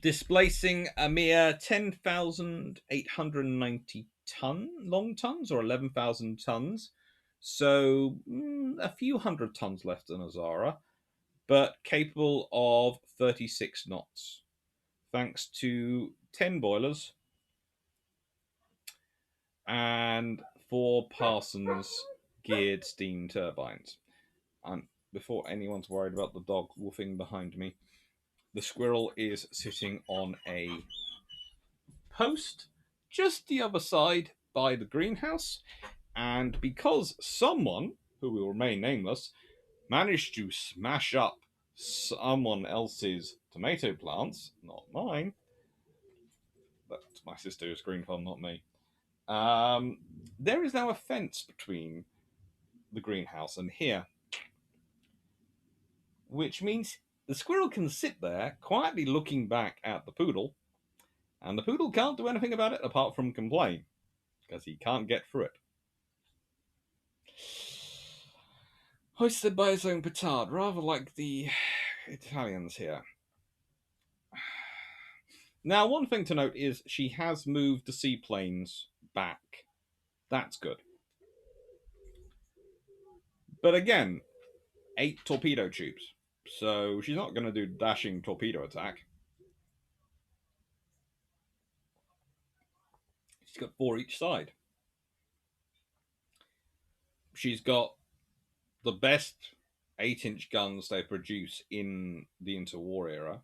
Displacing a mere 10,890 long tons, or 11,000 tons. So a few hundred tons less than a Zara, but capable of 36 knots, thanks to 10 boilers and 4 Parsons geared steam turbines. And before anyone's worried about the dog woofing behind me, the squirrel is sitting on a post just the other side by the greenhouse, and because someone, who will remain nameless, managed to smash up someone else's tomato plants, not mine, that's my sister's green farm, not me, there is now a fence between the greenhouse and here, which means the squirrel can sit there quietly looking back at the poodle, and the poodle can't do anything about it apart from complain, because he can't get through it. Hoisted by his own petard, rather like the Italians here. Now, one thing to note is she has moved the seaplanes back. That's good. But again, 8 torpedo tubes. So she's not going to do dashing torpedo attack. She's got 4 each side. She's got the best 8-inch guns they produce in the interwar era.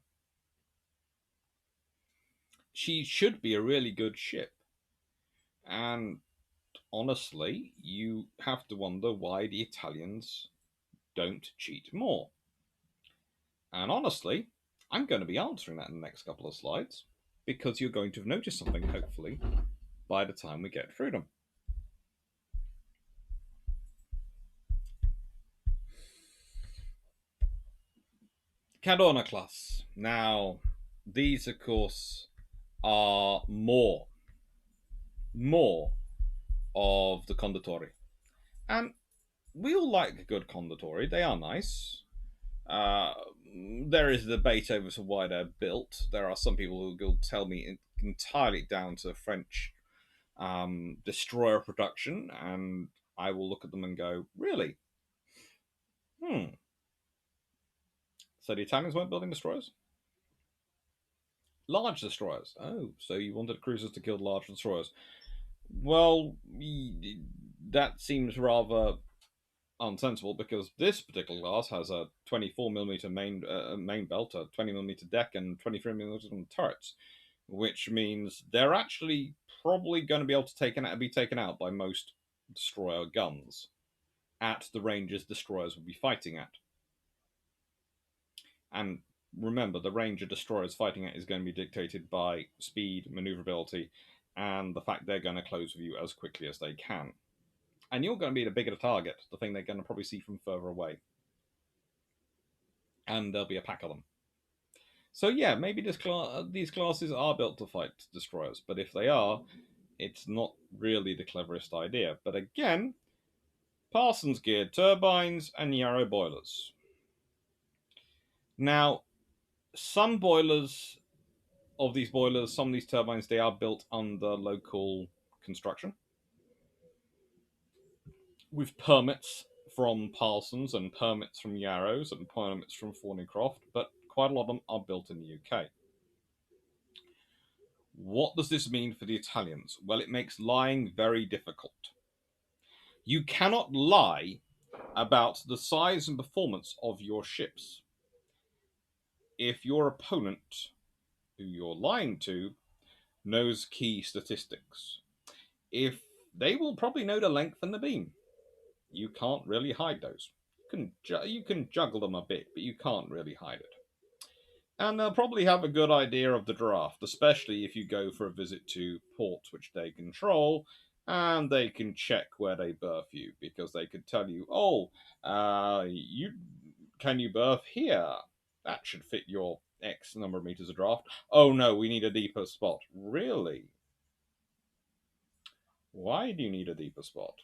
She should be a really good ship. And honestly, you have to wonder why the Italians don't cheat more. And honestly, I'm going to be answering that in the next couple of slides, because you're going to have noticed something, hopefully, by the time we get through them. Cadorna class. Now, these, of course, are more of the condottori. And we all like a good condottori. They are nice. There is a debate over why they're built. There are some people who will tell me entirely down to French destroyer production, and I will look at them and go, really? So the Italians weren't building destroyers? Large destroyers. Oh, so you wanted cruisers to kill large destroyers. Well, that seems rather unsensible, because this particular class has a 24mm main belt, a 20mm deck, and 23mm on turrets, which means they're actually probably going to be able to be taken out by most destroyer guns at the ranges destroyers will be fighting at. And remember, the range of destroyers fighting at is going to be dictated by speed, maneuverability, and the fact they're going to close with you as quickly as they can. And you're going to be the bigger the target, the thing they're going to probably see from further away. And there'll be a pack of them. So yeah, maybe these classes are built to fight destroyers, but if they are, it's not really the cleverest idea. But again, Parsons geared turbines and Yarrow boilers. Now, some boilers some of these turbines, they are built under local construction with permits from Parsons and permits from Yarrows and permits from Thornycroft, but quite a lot of them are built in the UK. What does this mean for the Italians? Well, it makes lying very difficult. You cannot lie about the size and performance of your ships if your opponent, who you're lying to, knows key statistics. If they will probably know the length and the beam, you can't really hide those. You can juggle them a bit, but you can't really hide it. And they'll probably have a good idea of the draft, especially if you go for a visit to ports which they control, and they can check where they berth you, because they could tell you, oh, you can you berth here? That should fit your X number of meters of draft. Oh no, we need a deeper spot. Really? Why do you need a deeper spot?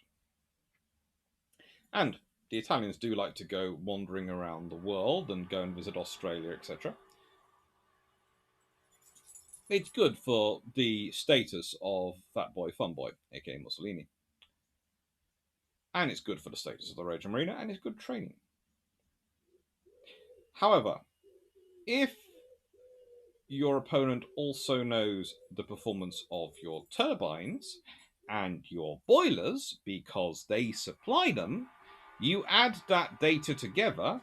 And the Italians do like to go wandering around the world and go and visit Australia, etc. It's good for the status of Fat Boy Fun Boy, aka Mussolini. And it's good for the status of the Regia Marina, and it's good training. However, if your opponent also knows the performance of your turbines and your boilers because they supply them, you add that data together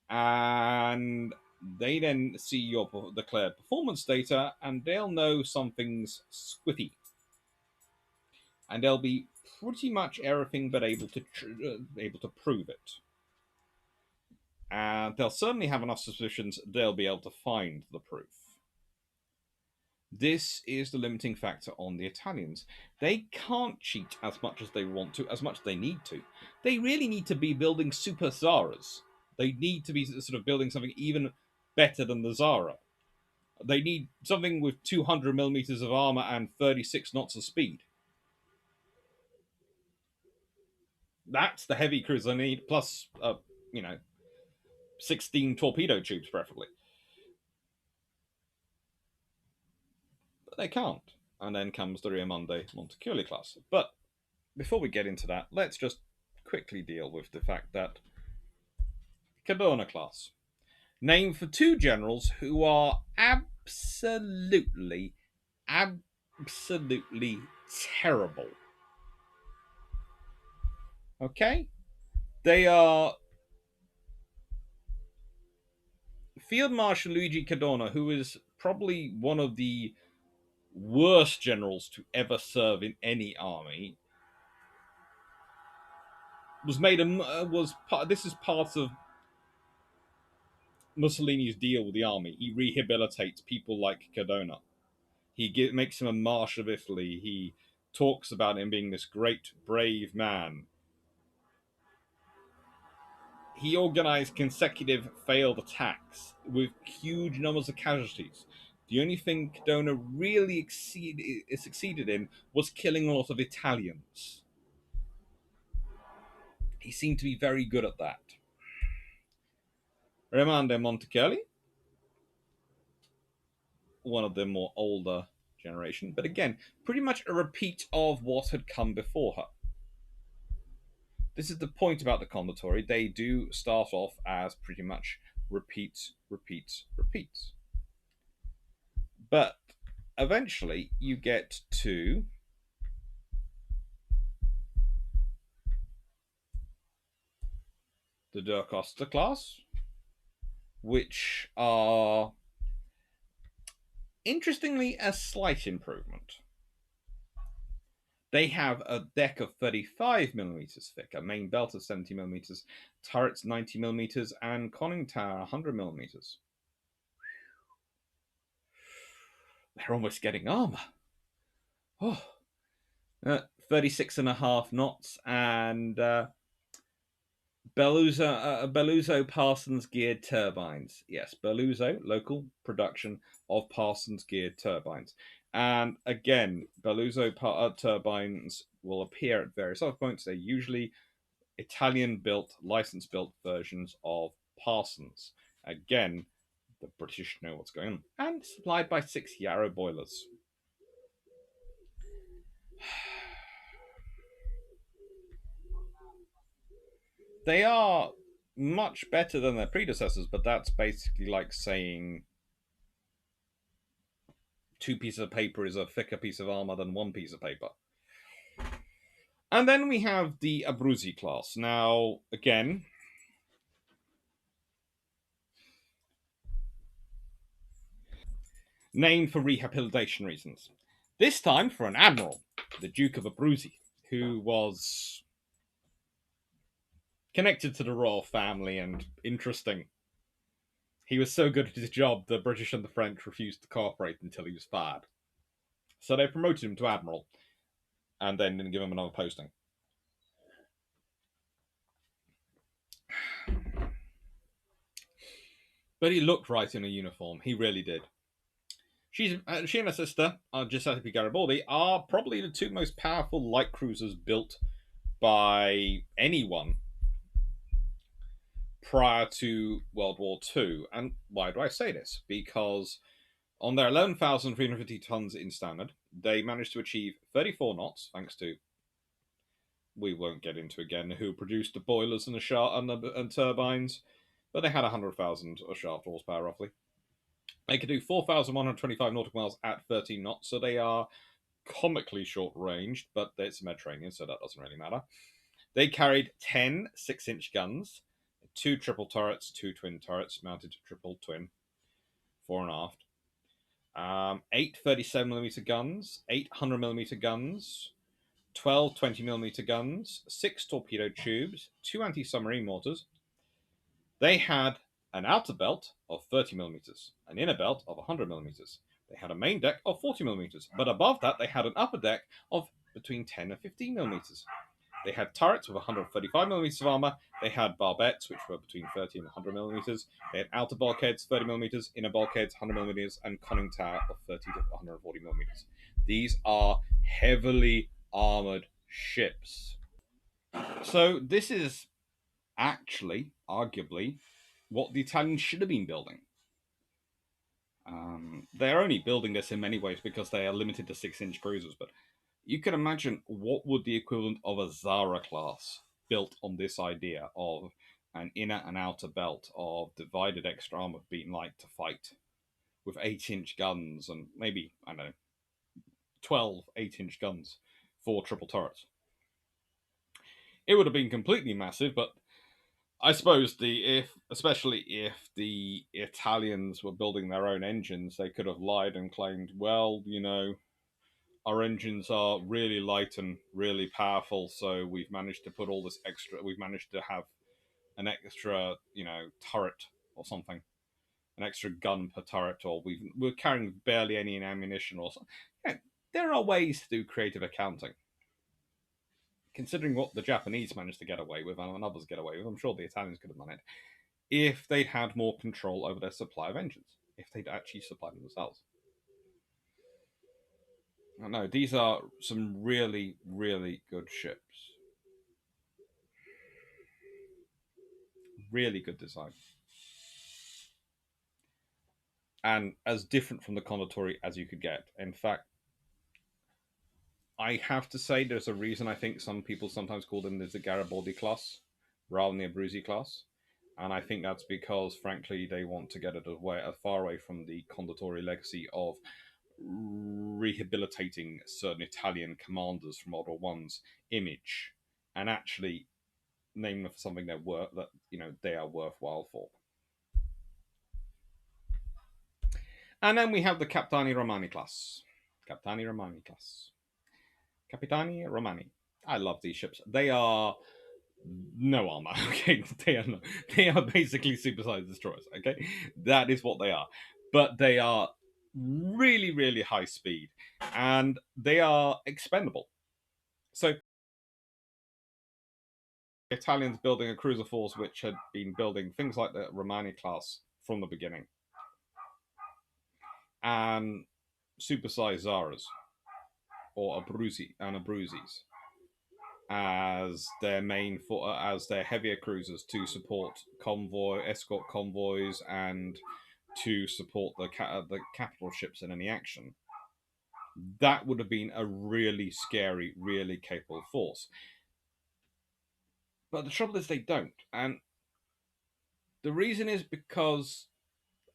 and they then see your declared performance data and they'll know something's squiffy. And they'll be pretty much everything but able to prove it. And they'll certainly have enough suspicions they'll be able to find the proof. This is the limiting factor on the Italians. They can't cheat as much as they want to, as much as they need to. They really need to be building super Zaras. They need to be sort of building something even better than the Zara. They need something with 200 millimeters of armor and 36 knots of speed. That's the heavy cruise I need, plus, 16 torpedo tubes, preferably. But they can't. And then comes the Raimondo Montecuccoli class. But before we get into that, let's just quickly deal with the fact that Cadorna class, named for two generals who are absolutely terrible. Okay? They are Field Marshal Luigi Cadorna, who is probably one of the worst generals to ever serve in any army, was made a was part. This is part of Mussolini's deal with the army. He rehabilitates people like Cadorna. Makes him a Marshal of Italy. He talks about him being this great, brave man. He organized consecutive failed attacks with huge numbers of casualties. The only thing Cadorna really succeeded in was killing a lot of Italians. He seemed to be very good at that. Raimondo Montecuccoli, one of the more older generation, but again, pretty much a repeat of what had come before her. This is the point about the Condottieri. They do start off as pretty much repeats. But eventually you get to the Da Costa class, which are interestingly a slight improvement. They have a deck of 35 millimeters thick, a main belt of 70 millimeters, turrets 90 millimeters, and conning tower 100 millimeters. They're almost getting armor. Oh, 36 and a half knots and Belluso Parsons geared turbines. Yes, Belluso, local production of Parsons geared turbines. And again, Belluso turbines will appear at various other points. They're usually Italian built, license built versions of Parsons. Again, the British know what's going on. And supplied by 6 Yarrow boilers. They are much better than their predecessors, but that's basically like saying 2 pieces of paper is a thicker piece of armor than 1 piece of paper. And then we have the Abruzzi class. Now, again, named for rehabilitation reasons. This time for an admiral, the Duke of Abruzzi, who was connected to the royal family and interesting. He was so good at his job, the British and the French refused to cooperate until he was fired. So they promoted him to admiral and then didn't give him another posting. But he looked right in a uniform. He really did. She and her sister, Giuseppe Garibaldi, are probably the 2 most powerful light cruisers built by anyone prior to World War II. And why do I say this? Because on their 11,350 tons in standard, they managed to achieve 34 knots, thanks to, we won't get into again who produced the boilers and the shaft and turbines, but they had 100,000 shaft horsepower roughly. They could do 4,125 nautical miles at 13 knots, so they are comically short ranged, but it's Mediterranean, so that doesn't really matter. They carried 10 6-inch guns, 2 triple turrets, 2 twin turrets, mounted triple twin, fore and aft. 8 37mm guns, 800mm guns, 12 20mm guns, 6 torpedo tubes, 2 anti submarine mortars. They had an outer belt of 30mm, an inner belt of 100mm. They had a main deck of 40mm, but above that, they had an upper deck of between 10 and 15mm. They had turrets with 135mm of armor. They had barbettes, which were between 30 and 100mm. They had outer bulkheads, 30mm, inner bulkheads, 100mm, and conning tower of 30 to 140mm. These are heavily armored ships. So this is actually, arguably, what the Italians should have been building. They're only building this in many ways because they are limited to 6-inch cruisers, but you can imagine what would the equivalent of a Zara class built on this idea of an inner and outer belt of divided extra armor being light to fight with 8-inch guns and maybe, I don't know, 12 8-inch guns, 4 triple turrets. It would have been completely massive, but I suppose especially if the Italians were building their own engines, they could have lied and claimed, well, our engines are really light and really powerful, so we've managed to put all this extra. We've managed to have an extra, turret or something, an extra gun per turret, or we're carrying barely any ammunition or something. Yeah, there are ways to do creative accounting. Considering what the Japanese managed to get away with and others get away with, I'm sure the Italians could have done it if they'd had more control over their supply of engines, if they'd actually supplied them themselves. No, these are some really, really good ships. Really good design. And as different from the Condottieri as you could get. In fact, I have to say there's a reason I think some people sometimes call them the Garibaldi class rather than the Abruzzi class. And I think that's because, frankly, they want to get it far away from the Condottieri legacy of rehabilitating certain Italian commanders from World War One's image and actually name them for something they are worthwhile for. And then we have the Capitani Romani class. Capitani Romani class. Capitani Romani. I love these ships. They are no armor. Okay, they are basically supersized destroyers. Okay, that is what they are. But they are really, really high speed, and they are expendable. So Italians building a cruiser force which had been building things like the Romani class from the beginning, and supersized Zaras or Abruzzis, as their as their heavier cruisers to support escort convoys, and to support the capital ships in any action. That would have been a really scary, really capable force. But the trouble is they don't, and the reason is because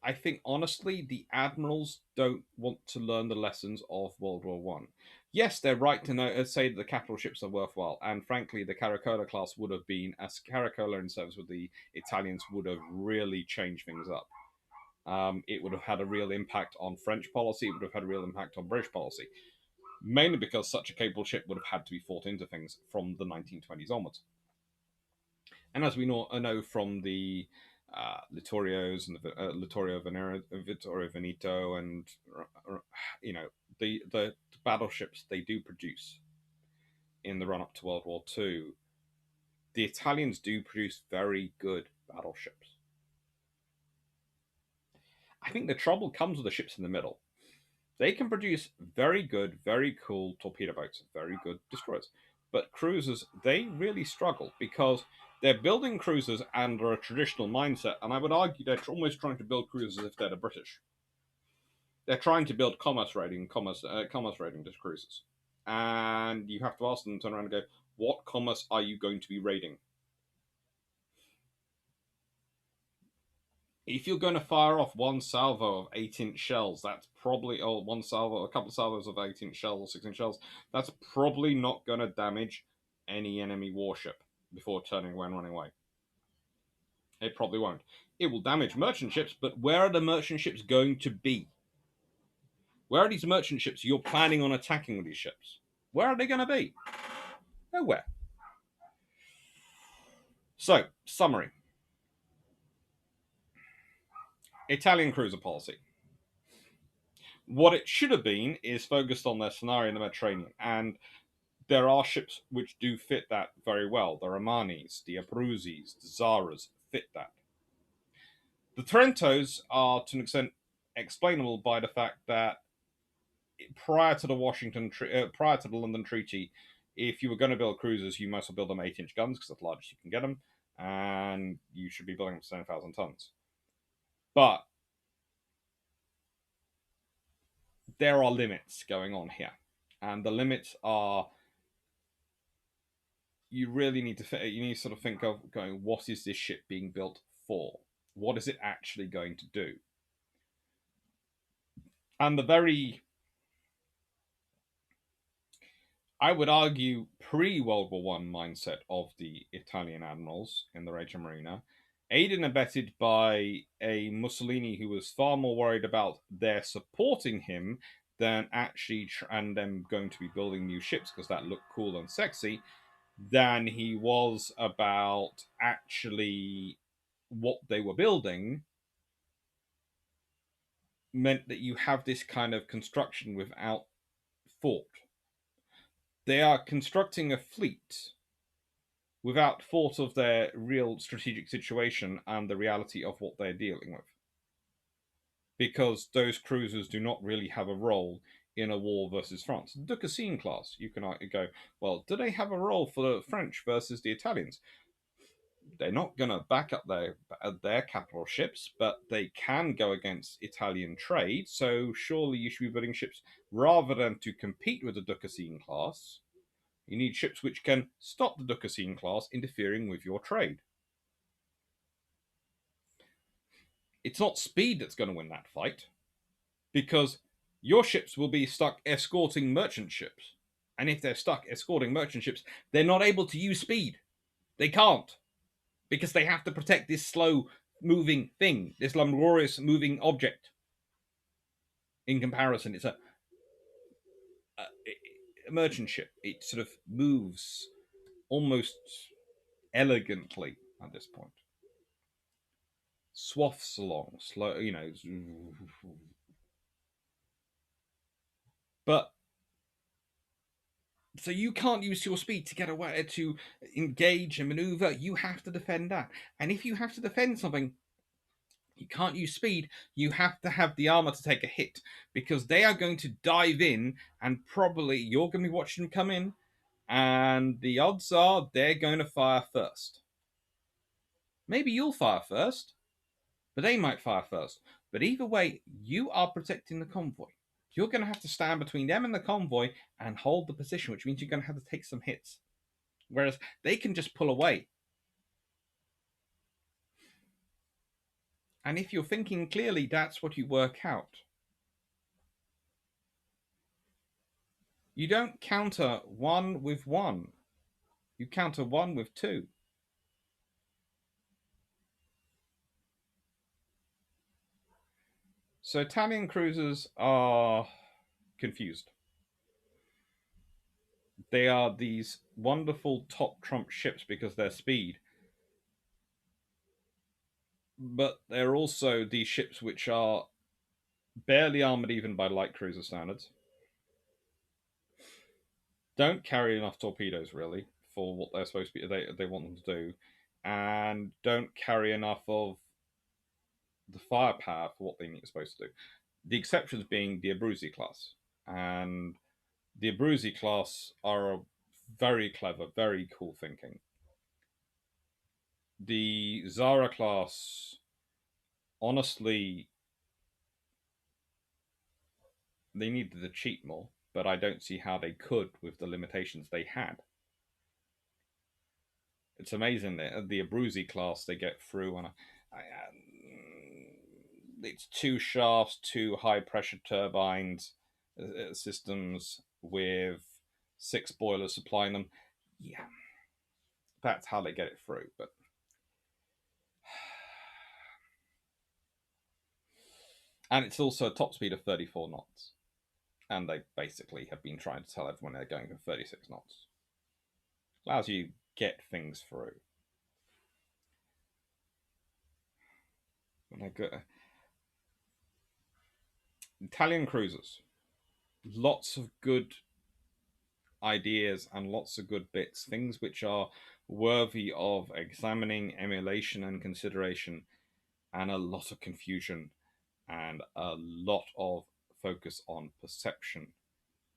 I think honestly the admirals don't want to learn the lessons of World War One. Yes, they're right to know say that the capital ships are worthwhile, and frankly, the Caracola class would have been, as Caracola in service with the Italians, would have really changed things up. It would have had a real impact on French policy. It would have had a real impact on British policy, mainly because such a capable ship would have had to be fought into things from the 1920s onwards. And as we know from the Littorios and the Vittorio Veneto, and you know the battleships they do produce in the run up to World War II, the Italians do produce very good battleships. I think the trouble comes with the ships in the middle. They can produce very good, very cool torpedo boats, very good destroyers. But cruisers, they really struggle because they're building cruisers under a traditional mindset, and I would argue they're almost trying to build cruisers as if they're the British. They're trying to build commerce rating to cruisers, and you have to ask them, turn around and go, "What commerce are you going to be raiding?" If you're going to fire off one salvo of 8-inch shells, that's probably, or one salvo, a couple of salvos of 8-inch shells or 6-inch shells, that's probably not going to damage any enemy warship before turning away and running away. It probably won't. It will damage merchant ships, but where are the merchant ships going to be? Where are these merchant ships you're planning on attacking with these ships? Where are they going to be? Nowhere. So, summary. Italian cruiser policy. What it should have been is focused on their scenario in the Mediterranean, and there are ships which do fit that very well. The Romanis, the Abruzzes, the Zaras fit that. The Trentos are, to an extent, explainable by the fact that prior to the prior to the London Treaty, if you were going to build cruisers, you might as well build them 8-inch guns because that's the largest you can get them, and you should be building them to 10,000 tons. But there are limits going on here, and the limits are you really need to sort of think of going, what is this ship being built for? What is it actually going to do? And the very, I would argue, pre-World War One mindset of the Italian admirals in the Regia Marina, aided and abetted by a Mussolini who was far more worried about their supporting him than actually and them going to be building new ships because that looked cool and sexy, than he was about actually what they were building, meant that you have this kind of construction without thought. They are constructing a fleet without thought of their real strategic situation and the reality of what they're dealing with. Because those cruisers do not really have a role in a war versus France. The Duquesne class, you can go, well, do they have a role for the French versus the Italians? They're not going to back up their capital ships, but they can go against Italian trade. So surely you should be building ships rather than to compete with the Duquesne class. You need ships which can stop the Duquesne class interfering with your trade. It's not speed that's going to win that fight, because your ships will be stuck escorting merchant ships. And if they're stuck escorting merchant ships, they're not able to use speed. They can't, because they have to protect this slow moving thing, this laborious moving object. In comparison, it's a merchant ship. It sort of moves almost elegantly at this point. Swaths along, slow, But so you can't use your speed to get away, to engage and maneuver. You have to defend that. And if you have to defend something, you can't use speed. You have to have the armor to take a hit, because they are going to dive in, and probably you're going to be watching them come in, And the odds are they're going to fire first. Maybe you'll fire first, but they might fire first. But either way, you are protecting the convoy. You're going to have to stand between them and the convoy and hold the position, which means you're going to have to take some hits. Whereas they can just pull away. And if you're thinking clearly, that's what you work out. You don't counter one with one. You counter one with two. So Italian cruisers are confused. They are these wonderful top trump ships because they're speed, but they're also these ships which are barely armored even by light cruiser standards. Don't carry enough torpedoes really for what they're supposed to be. They want them to do, and don't carry enough of the firepower for what they're supposed to do. The exceptions being the Abruzzi class, and the Abruzzi class are a very clever, very cool thinking. The Zara class, honestly, they needed to cheat more, but I don't see how they could with the limitations they had. It's amazing that the Abruzzi class they get through on it's two shafts, two high pressure turbines systems with six boilers supplying them. Yeah, that's how they get it through. But and it's also a top speed of 34 knots. And they basically have been trying to tell everyone they're going for 36 knots. Allows you to get things through. When I go, Italian cruisers, lots of good ideas and lots of good bits, things which are worthy of examining, emulation, and consideration, and a lot of confusion and a lot of focus on perception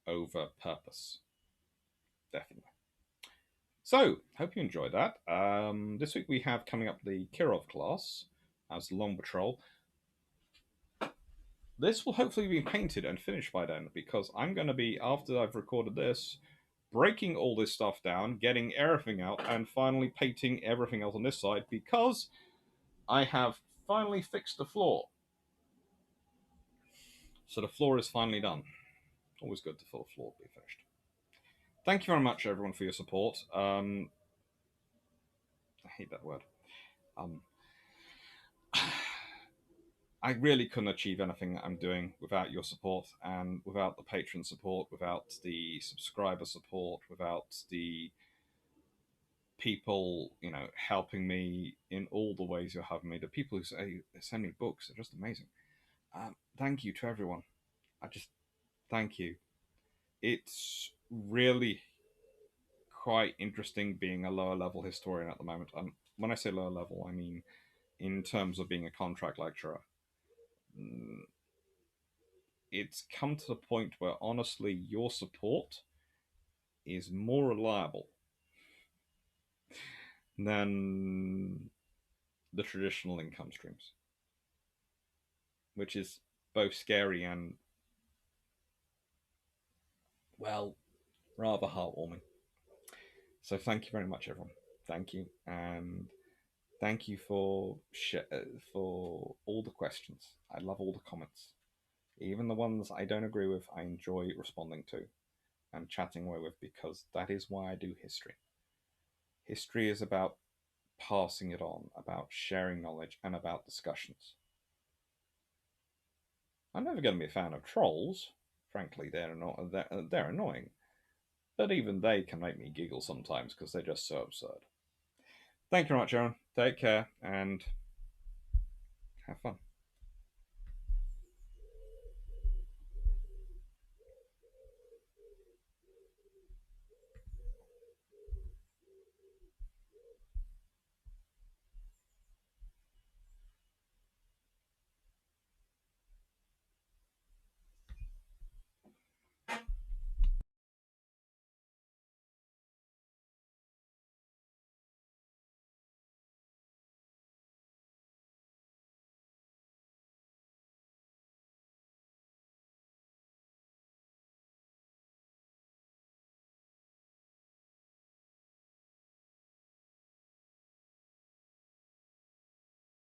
over purpose. Definitely. So, hope you enjoyed that. This week we have coming up the Kirov class as Long Patrol. This will hopefully be painted and finished by then because I'm going to be, after I've recorded this, breaking all this stuff down, getting everything out, and finally painting everything else on this side because I have finally fixed the floor. So the floor is finally done. Always good to for the floor to be finished. Thank you very much, everyone, for your support. I hate that word. I really couldn't achieve anything I'm doing without your support and without the patron support, without the subscriber support, without the people, helping me in all the ways you're having me. The people who say they send me books are just amazing. Thank you to everyone. I just thank you. It's really quite interesting being a lower level historian at the moment. And when I say lower level, I mean in terms of being a contract lecturer. It's come to the point where honestly your support is more reliable than the traditional income streams, which is both scary and, well, rather heartwarming. So thank you very much, everyone. Thank you, and thank you for all the questions. I love all the comments, even the ones I don't agree with. I enjoy responding to and chatting away with because that is why I do history. History is about passing it on, about sharing knowledge, and about discussions. I'm never going to be a fan of trolls. Frankly, they're annoying. But even they can make me giggle sometimes because they're just so absurd. Thank you very much, Aaron. Take care and have fun.